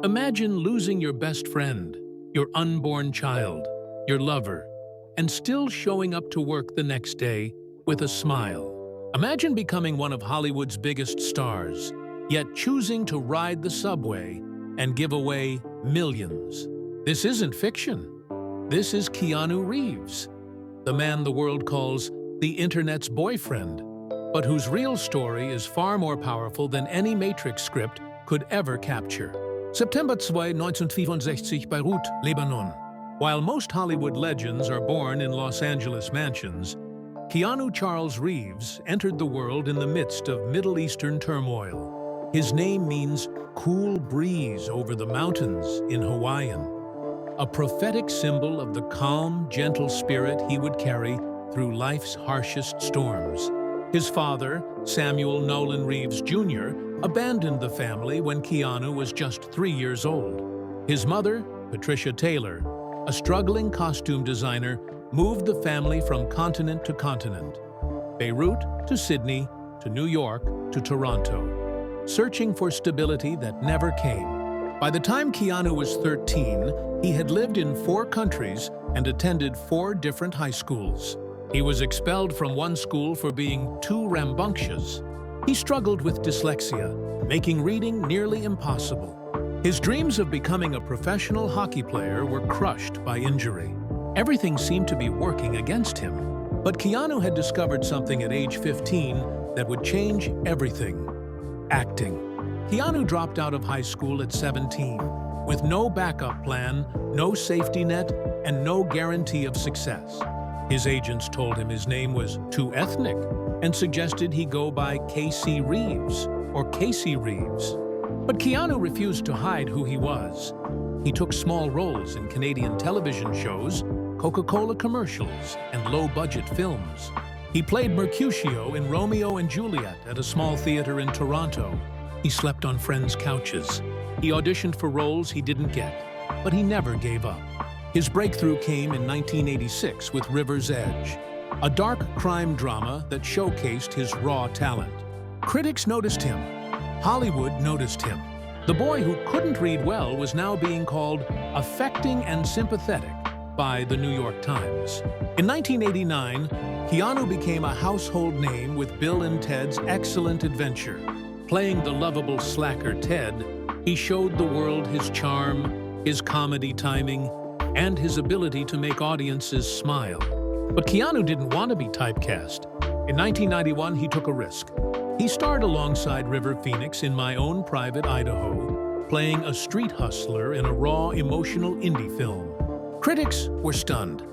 Imagine losing your best friend, your unborn child, your lover, and still showing up to work the next day with a smile. Imagine becoming one of Hollywood's biggest stars, yet choosing to ride the subway and give away millions. This isn't fiction. This is Keanu Reeves, the man the world calls the internet's boyfriend, but whose real story is far more powerful than any Matrix script could ever capture. September 2, 1964, Beirut, Lebanon. While most Hollywood legends are born in Los Angeles mansions, Keanu Charles Reeves entered the world in the midst of Middle Eastern turmoil. His name means cool breeze over the mountains in Hawaiian, a prophetic symbol of the calm, gentle spirit he would carry through life's harshest storms. His father, Samuel Nolan Reeves Jr., abandoned the family when Keanu was just 3 years old. His mother, Patricia Taylor, a struggling costume designer, moved the family from continent to continent, Beirut to Sydney, to New York to Toronto, searching for stability that never came. By the time Keanu was 13, he had lived in 4 countries and attended 4 different high schools. He was expelled from one school for being too rambunctious. He struggled with dyslexia, making reading nearly impossible. His dreams of becoming a professional hockey player were crushed by injury. Everything seemed to be working against him. But Keanu had discovered something at age 15 that would change everything: acting. Keanu dropped out of high school at 17, with no backup plan, no safety net, and no guarantee of success. His agents told him his name was too ethnic and suggested he go by KC Reeves or Casey Reeves. But Keanu refused to hide who he was. He took small roles in Canadian television shows, Coca-Cola commercials, and low-budget films. He played Mercutio in Romeo and Juliet at a small theater in Toronto. He slept on friends' couches. He auditioned for roles he didn't get, but he never gave up. His breakthrough came in 1986 with River's Edge, a dark crime drama that showcased his raw talent. Critics noticed him. Hollywood noticed him. The boy who couldn't read well was now being called affecting and sympathetic by the New York Times. In 1989, Keanu became a household name with Bill and Ted's Excellent Adventure. Playing the lovable slacker Ted, he showed the world his charm, his comedy timing, and his ability to make audiences smile. But Keanu didn't want to be typecast. In 1991, he took a risk. He starred alongside River Phoenix in My Own Private Idaho, playing a street hustler in a raw, emotional indie film. Critics were stunned.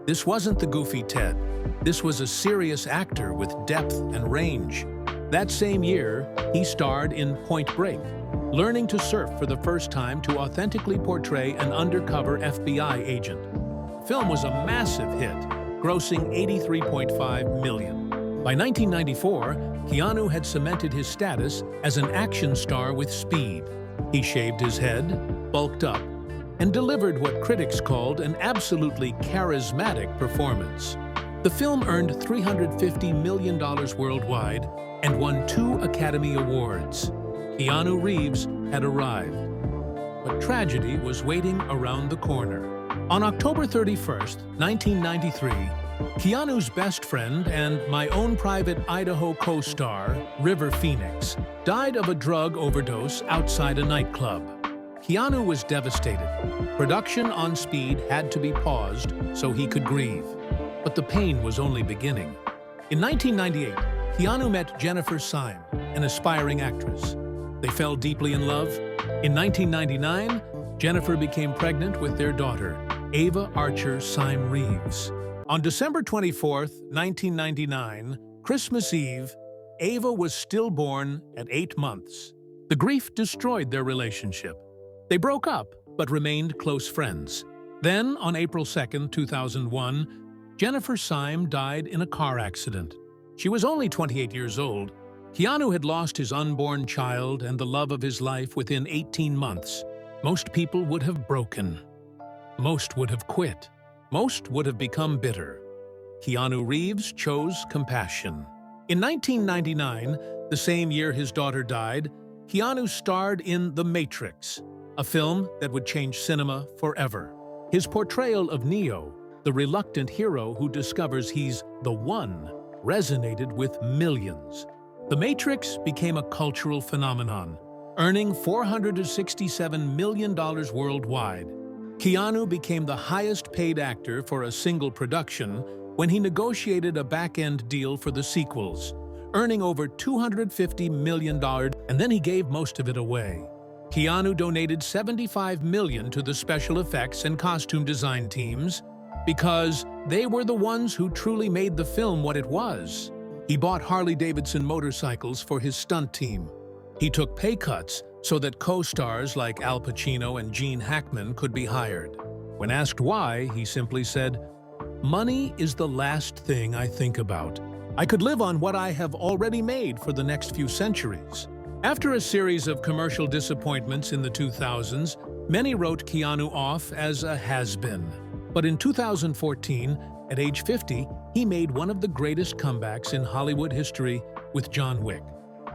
This wasn't the goofy Ted. This was a serious actor with depth and range. That same year, he starred in Point Break, learning to surf for the first time to authentically portray an undercover FBI agent. The film was a massive hit, grossing $83.5 million. By 1994, Keanu had cemented his status as an action star with speed. He shaved his head, bulked up, and delivered what critics called an absolutely charismatic performance. The film earned $350 million worldwide and won 2 Academy Awards. Keanu Reeves had arrived, but tragedy was waiting around the corner. On October 31, 1993, Keanu's best friend and My Own Private Idaho co-star, River Phoenix, died of a drug overdose outside a nightclub. Keanu was devastated. Production on Speed had to be paused so he could grieve. But the pain was only beginning. In 1998, Keanu met Jennifer Syme, an aspiring actress. They fell deeply in love. In 1999, Jennifer became pregnant with their daughter, Ava Archer Syme Reeves. On December 24, 1999, Christmas Eve, Ava was stillborn at 8 months. The grief destroyed their relationship. They broke up, but remained close friends. Then, on April 2, 2001, Jennifer Syme died in a car accident. She was only 28 years old. Keanu had lost his unborn child and the love of his life within 18 months. Most people would have broken. Most would have quit. Most would have become bitter. Keanu Reeves chose compassion. In 1999, the same year his daughter died, Keanu starred in The Matrix, a film that would change cinema forever. His portrayal of Neo, the reluctant hero who discovers he's the one, resonated with millions. The Matrix became a cultural phenomenon, earning $467 million worldwide. Keanu became the highest-paid actor for a single production when he negotiated a back-end deal for the sequels, earning over $250 million, and then he gave most of it away. Keanu donated $75 million to the special effects and costume design teams because they were the ones who truly made the film what it was. He bought Harley-Davidson motorcycles for his stunt team. He took pay cuts so that co-stars like Al Pacino and Gene Hackman could be hired. When asked why, he simply said, "Money is the last thing I think about. I could live on what I have already made for the next few centuries." After a series of commercial disappointments in the 2000s, many wrote Keanu off as a has-been. But in 2014, at age 50, he made one of the greatest comebacks in Hollywood history with John Wick.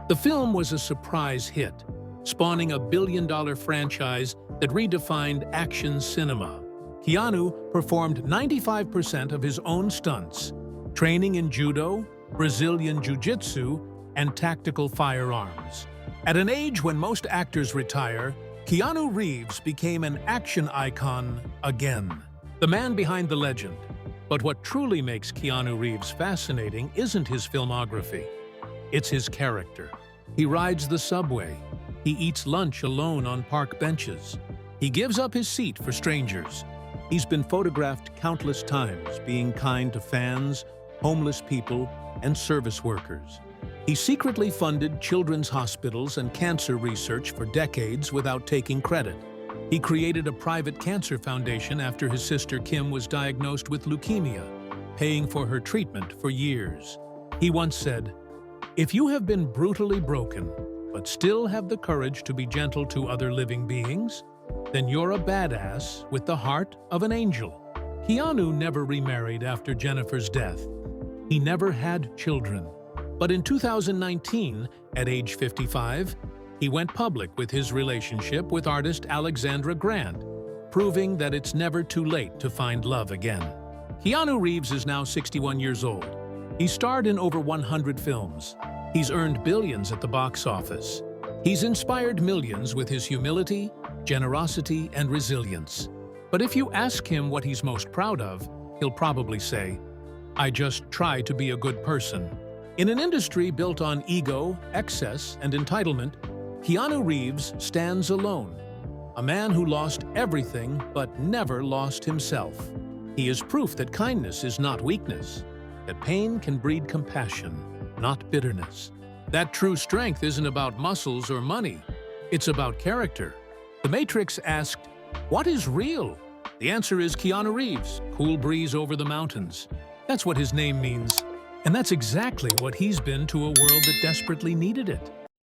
The film was a surprise hit, spawning a billion-dollar franchise that redefined action cinema. Keanu performed 95% of his own stunts, training in judo, Brazilian jiu-jitsu, and tactical firearms. At an age when most actors retire, Keanu Reeves became an action icon again, the man behind the legend. But what truly makes Keanu Reeves fascinating isn't his filmography. It's his character. He rides the subway. He eats lunch alone on park benches. He gives up his seat for strangers. He's been photographed countless times, being kind to fans, homeless people, and service workers. He secretly funded children's hospitals and cancer research for decades without taking credit. He created a private cancer foundation after his sister Kim was diagnosed with leukemia, paying for her treatment for years. He once said, "If you have been brutally broken, but still have the courage to be gentle to other living beings, then you're a badass with the heart of an angel." Keanu never remarried after Jennifer's death. He never had children. But in 2019, at age 55, he went public with his relationship with artist Alexandra Grant, proving that it's never too late to find love again. Keanu Reeves is now 61 years old. He's starred in over 100 films. He's earned billions at the box office. He's inspired millions with his humility, generosity, and resilience. But if you ask him what he's most proud of, he'll probably say, "I just try to be a good person." In an industry built on ego, excess, and entitlement, Keanu Reeves stands alone, a man who lost everything but never lost himself. He is proof that kindness is not weakness, that pain can breed compassion, not bitterness. That true strength isn't about muscles or money, it's about character. The Matrix asked, "What is real?" The answer is Keanu Reeves, cool breeze over the mountains. That's what his name means. And that's exactly what he's been to a world that desperately needed it.